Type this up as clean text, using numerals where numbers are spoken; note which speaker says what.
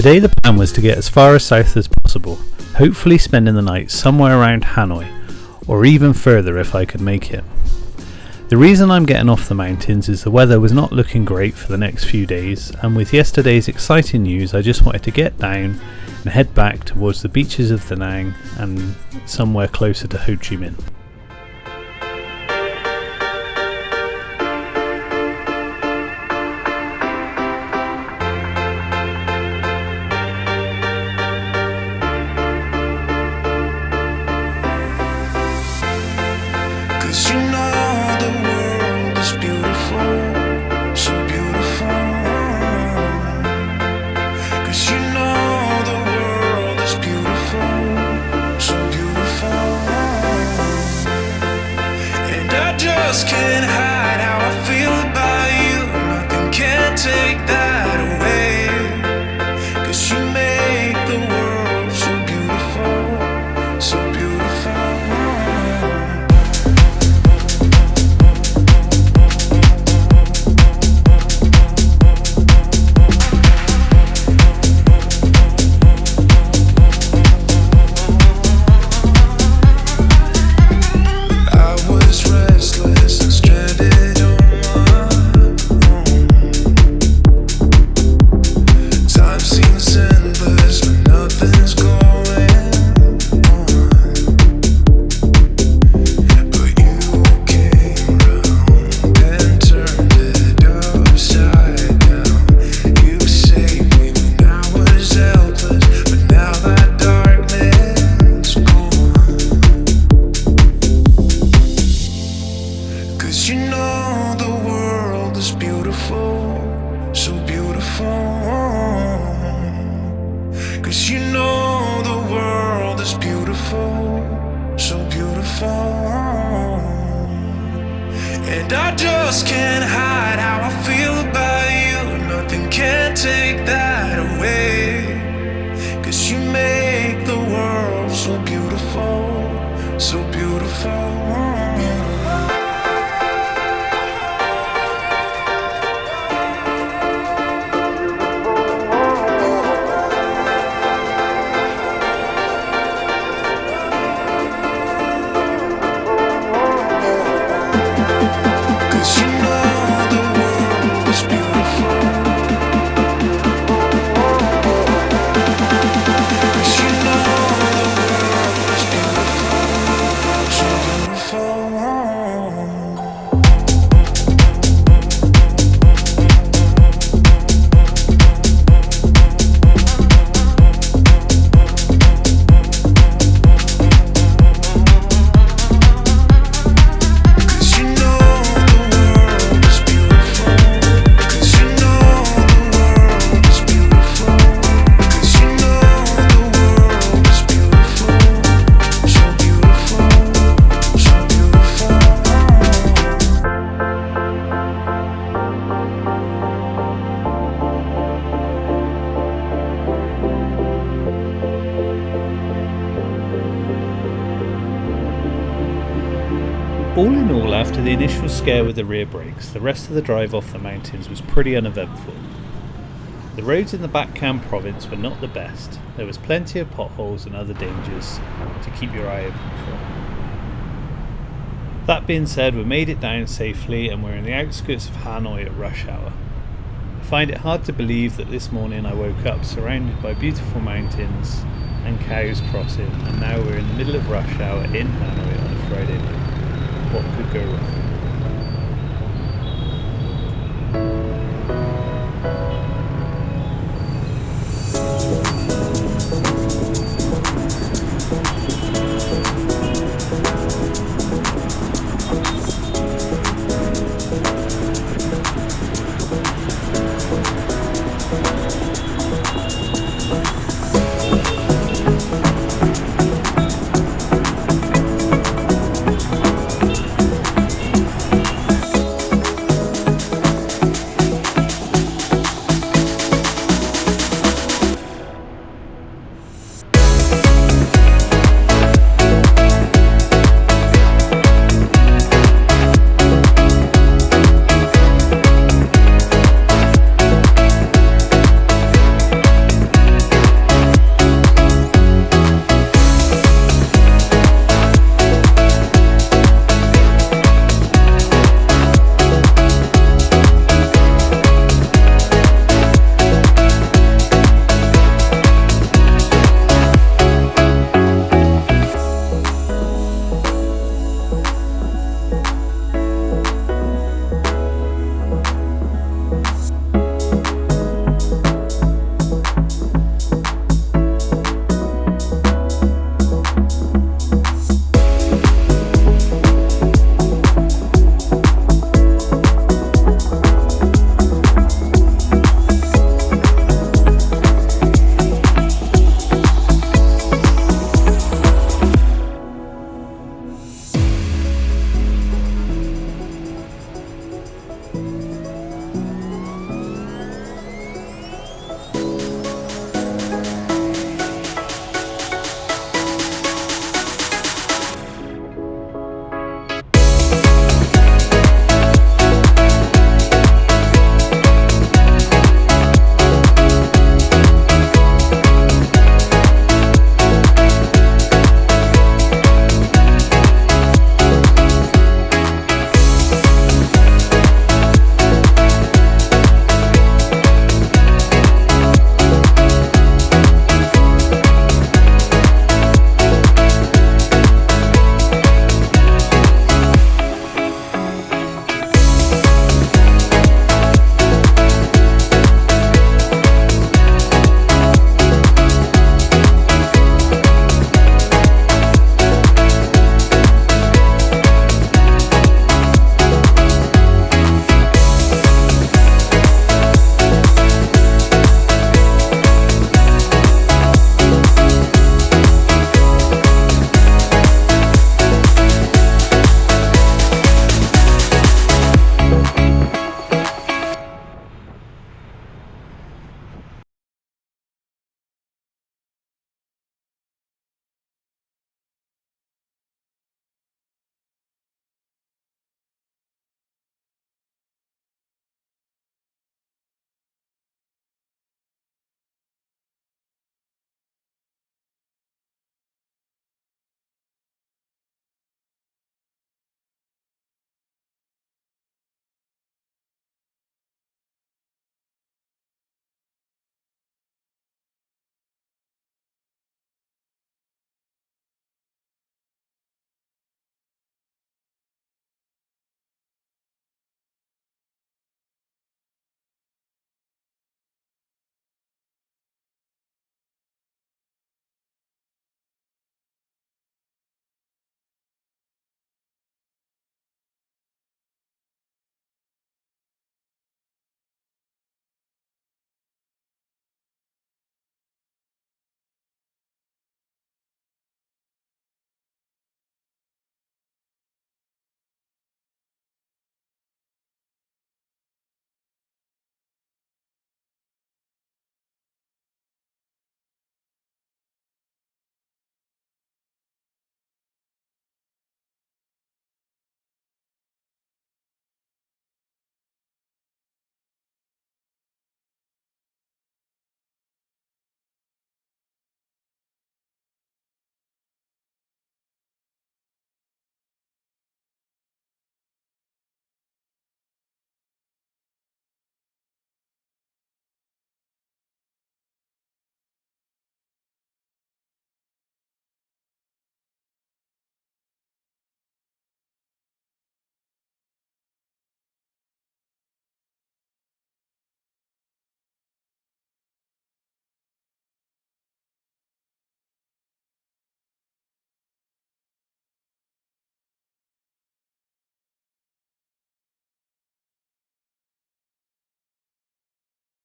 Speaker 1: Today the plan was to get as far as south as possible, hopefully spending the night somewhere around Hanoi, or even further if I could make it. The reason I'm getting off the mountains is the weather was not looking great for the next few days, and with yesterday's exciting news I just wanted to get down and head back towards the beaches of DaNang and somewhere closer to Ho Chi Minh.
Speaker 2: And I just can't hide how I feel about you. Nothing can take that away. 'Cause you make the world so beautiful, so beautiful.
Speaker 1: All in all, after the initial scare with the rear brakes, the rest of the drive off the mountains was pretty uneventful. The roads in the Bac-Kam province were not the best. There was plenty of potholes and other dangers to keep your eye open for. That being said, we made it down safely and we're in the outskirts of Hanoi at rush hour. I find it hard to believe that this morning I woke up surrounded by beautiful mountains and cows crossing, and now we're in the middle of rush hour in Hanoi on a Friday night. What could go wrong?